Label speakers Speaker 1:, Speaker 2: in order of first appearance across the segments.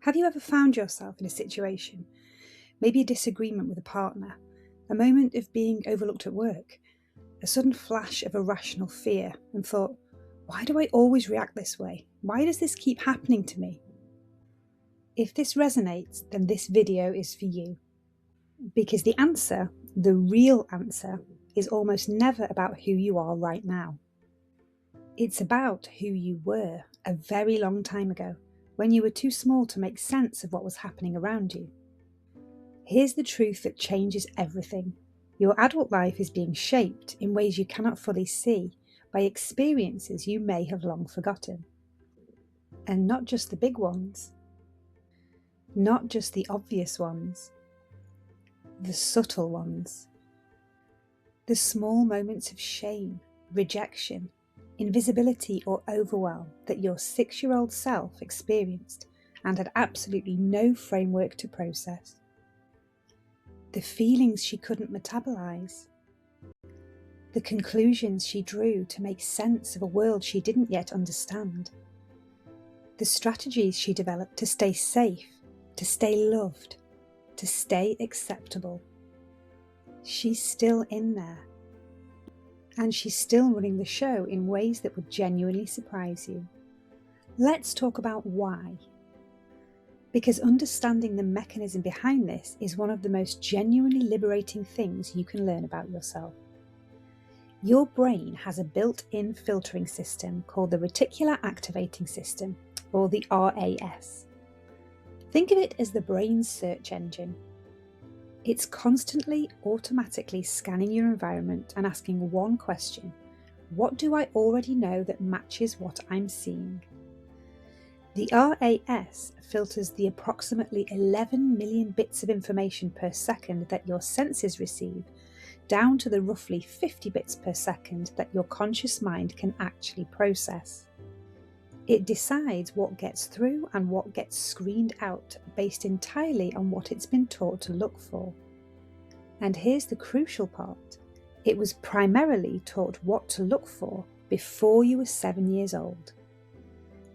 Speaker 1: Have you ever found yourself in a situation, maybe a disagreement with a partner, a moment of being overlooked at work, a sudden flash of irrational fear, and thought, why do I always react this way? Why does this keep happening to me? If this resonates, then this video is for you. Because the answer, the real answer, is almost never about who you are right now. It's about who you were a very long time ago, when you were too small to make sense of what was happening around you. Here's the truth that changes everything. Your adult life is being shaped in ways you cannot fully see by experiences you may have long forgotten. And not just the big ones. Not just the obvious ones. The subtle ones. The small moments of shame, rejection, invisibility or overwhelm that your 6-year-old self experienced and had absolutely no framework to process. The feelings she couldn't metabolize. The conclusions she drew to make sense of a world she didn't yet understand. The strategies she developed to stay safe, to stay loved, to stay acceptable. She's still in there. And she's still running the show in ways that would genuinely surprise you. Let's talk about why. Because understanding the mechanism behind this is one of the most genuinely liberating things you can learn about yourself. Your brain has a built-in filtering system called the Reticular Activating System, or the RAS. Think of it as the brain's search engine. It's constantly, automatically scanning your environment and asking one question: what do I already know that matches what I'm seeing? The RAS filters the approximately 11 million bits of information per second that your senses receive, down to the roughly 50 bits per second that your conscious mind can actually process. It decides what gets through and what gets screened out based entirely on what it's been taught to look for. And here's the crucial part. It was primarily taught what to look for before you were 7 years old.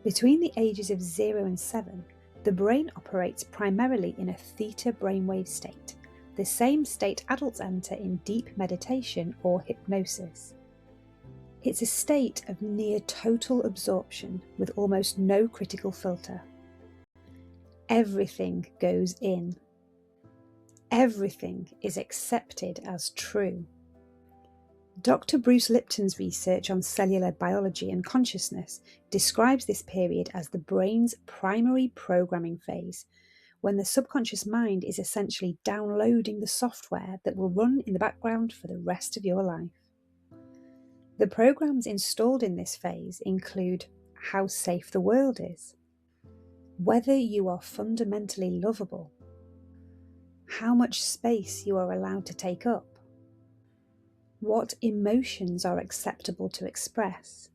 Speaker 1: Between the ages of 0 and 7, the brain operates primarily in a theta brainwave state, the same state adults enter in deep meditation or hypnosis. It's a state of near total absorption with almost no critical filter. Everything goes in. Everything is accepted as true. Dr. Bruce Lipton's research on cellular biology and consciousness describes this period as the brain's primary programming phase, when the subconscious mind is essentially downloading the software that will run in the background for the rest of your life. The programs installed in this phase include how safe the world is, whether you are fundamentally lovable, how much space you are allowed to take up, what emotions are acceptable to express,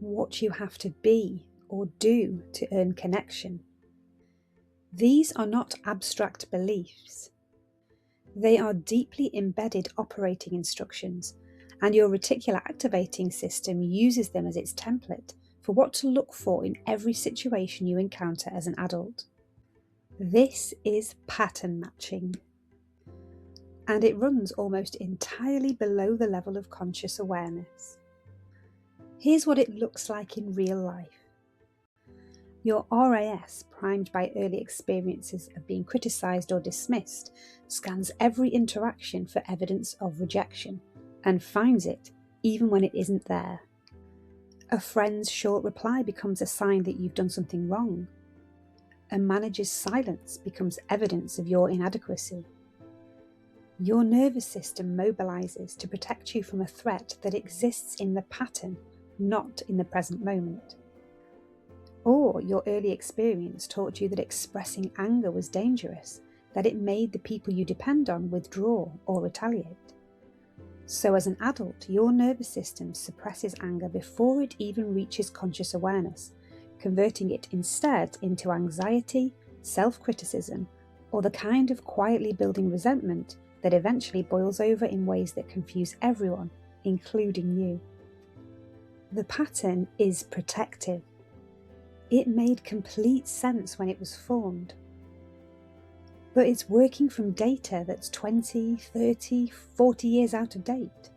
Speaker 1: what you have to be or do to earn connection. These are not abstract beliefs. They are deeply embedded operating instructions, and your reticular activating system uses them as its template for what to look for in every situation you encounter as an adult. This is pattern matching, and it runs almost entirely below the level of conscious awareness. Here's what it looks like in real life. Your RAS, primed by early experiences of being criticized or dismissed, scans every interaction for evidence of rejection and finds it even when it isn't there. A friend's short reply becomes a sign that you've done something wrong. A manager's silence becomes evidence of your inadequacy. Your nervous system mobilizes to protect you from a threat that exists in the pattern, not in the present moment. Or your early experience taught you that expressing anger was dangerous, that it made the people you depend on withdraw or retaliate. So as an adult, your nervous system suppresses anger before it even reaches conscious awareness, converting it instead into anxiety, self-criticism, or the kind of quietly building resentment that eventually boils over in ways that confuse everyone, including you. The pattern is protective. It made complete sense when it was formed. But it's working from data that's 20, 30, 40 years out of date.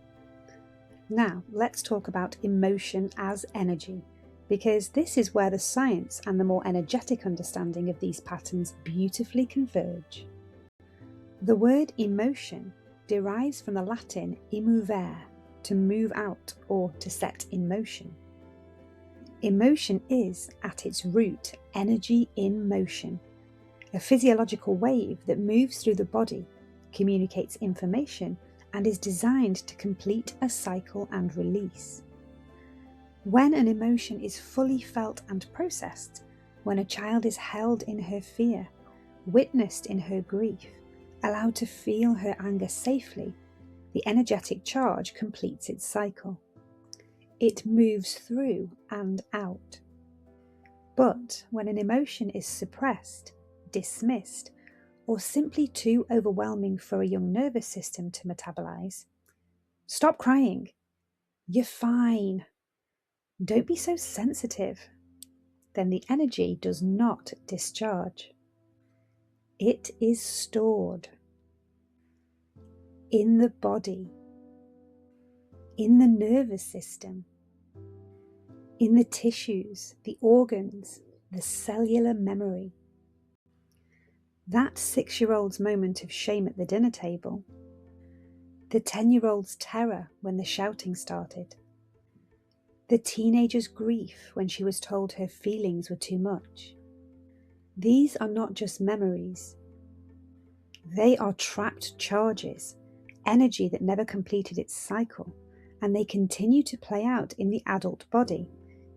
Speaker 1: Now, let's talk about emotion as energy, because this is where the science and the more energetic understanding of these patterns beautifully converge. The word emotion derives from the Latin immovere, to move out or to set in motion. Emotion is, at its root, energy in motion, a physiological wave that moves through the body, communicates information, and is designed to complete a cycle and release. When an emotion is fully felt and processed, when a child is held in her fear, witnessed in her grief, allowed to feel her anger safely, the energetic charge completes its cycle. It moves through and out. But when an emotion is suppressed, dismissed, or simply too overwhelming for a young nervous system to metabolize, stop crying. You're fine. Don't be so sensitive. Then the energy does not discharge. It is stored in the body, in the nervous system, in the tissues, the organs, the cellular memory. That 6-year-old's moment of shame at the dinner table, the 10-year-old's terror when the shouting started, the teenager's grief when she was told her feelings were too much. These are not just memories. They are trapped charges, energy that never completed its cycle, and they continue to play out in the adult body,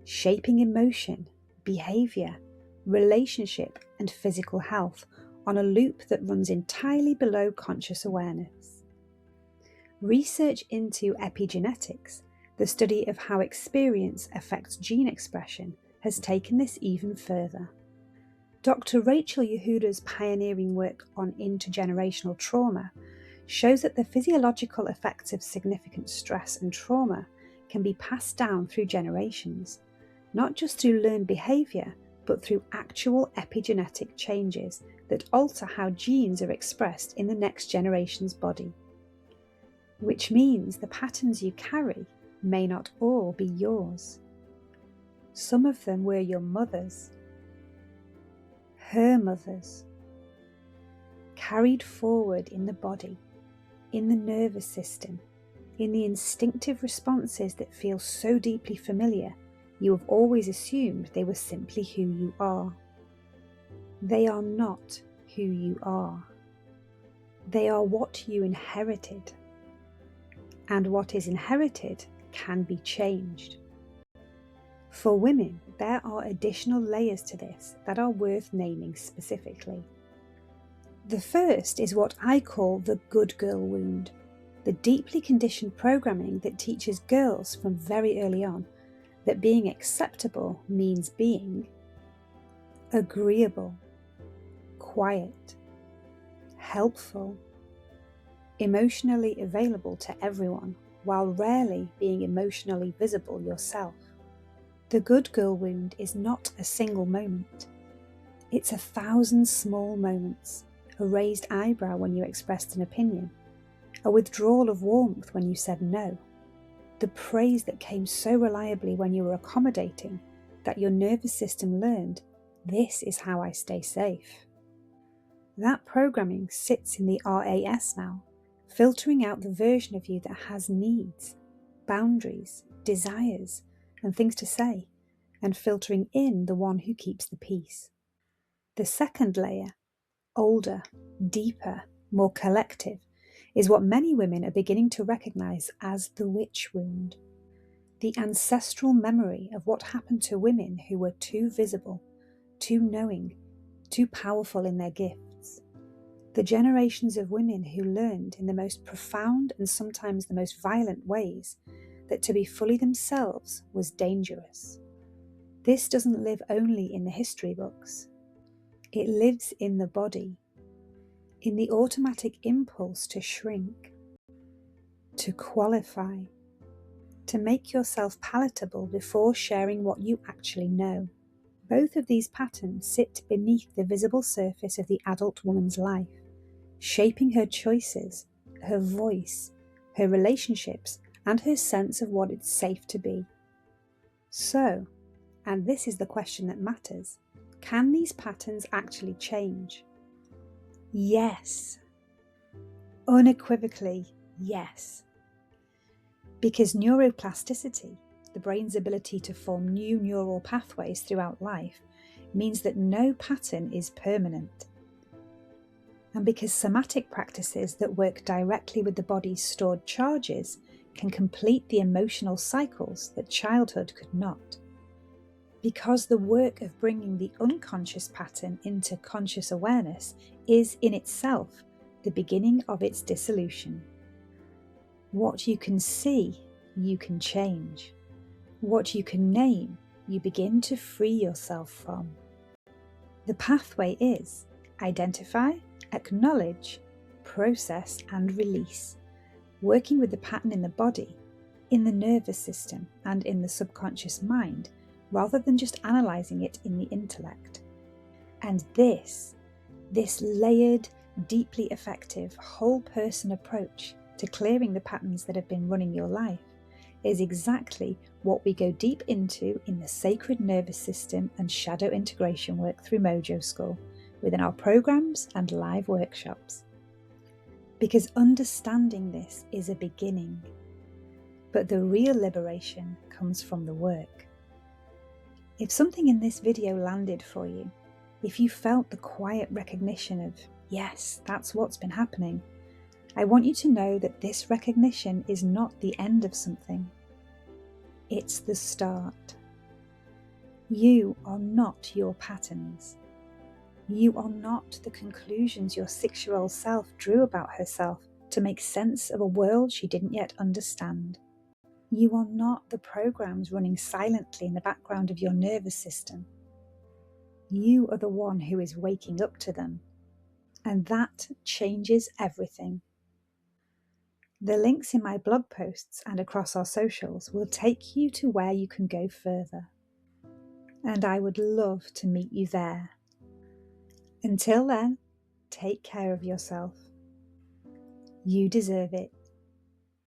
Speaker 1: shaping emotion, behavior, relationship, and physical health on a loop that runs entirely below conscious awareness. Research into epigenetics, the study of how experience affects gene expression, has taken this even further. Dr. Rachel Yehuda's pioneering work on intergenerational trauma shows that the physiological effects of significant stress and trauma can be passed down through generations, not just through learned behavior, but through actual epigenetic changes that alter how genes are expressed in the next generation's body. Which means the patterns you carry may not all be yours. Some of them were your mother's, her mother's, carried forward in the body, in the nervous system, in the instinctive responses that feel so deeply familiar, you have always assumed they were simply who you are. They are not who you are. They are what you inherited. And what is inherited can be changed. For women, there are additional layers to this that are worth naming specifically. The first is what I call the good girl wound, the deeply conditioned programming that teaches girls from very early on that being acceptable means being agreeable, quiet, helpful, emotionally available to everyone, while rarely being emotionally visible yourself. The good girl wound is not a single moment. It's 1,000 small moments, a raised eyebrow when you expressed an opinion, a withdrawal of warmth when you said no, the praise that came so reliably when you were accommodating that your nervous system learned, this is how I stay safe. That programming sits in the RAS now, filtering out the version of you that has needs, boundaries, desires, and things to say, and filtering in the one who keeps the peace. The second layer, older, deeper, more collective, is what many women are beginning to recognize as the witch wound. The ancestral memory of what happened to women who were too visible, too knowing, too powerful in their gifts. The generations of women who learned in the most profound and sometimes the most violent ways that to be fully themselves was dangerous. This doesn't live only in the history books. It lives in the body, in the automatic impulse to shrink, to qualify, to make yourself palatable before sharing what you actually know. Both of these patterns sit beneath the visible surface of the adult woman's life, shaping her choices, her voice, her relationships, and her sense of what it's safe to be. So, and this is the question that matters, can these patterns actually change? Yes. Unequivocally, yes. Because neuroplasticity, the brain's ability to form new neural pathways throughout life, means that no pattern is permanent. And because somatic practices that work directly with the body's stored charges can complete the emotional cycles that childhood could not. Because the work of bringing the unconscious pattern into conscious awareness is in itself the beginning of its dissolution. What you can see, you can change. What you can name, you begin to free yourself from. The pathway is identify, acknowledge, process and release, working with the pattern in the body, in the nervous system and in the subconscious mind, rather than just analysing it in the intellect. And this layered, deeply effective, whole person approach to clearing the patterns that have been running your life is exactly what we go deep into in the sacred nervous system and shadow integration work through Mojo School, within our programs and live workshops. Because understanding this is a beginning, but the real liberation comes from the work. If something in this video landed for you, if you felt the quiet recognition of, yes, that's what's been happening, I want you to know that this recognition is not the end of something. It's the start. You are not your patterns. You are not the conclusions your 6-year-old self drew about herself to make sense of a world she didn't yet understand. You are not the programs running silently in the background of your nervous system. You are the one who is waking up to them. And that changes everything. The links in my blog posts and across our socials will take you to where you can go further. And I would love to meet you there. Until then, take care of yourself. You deserve it.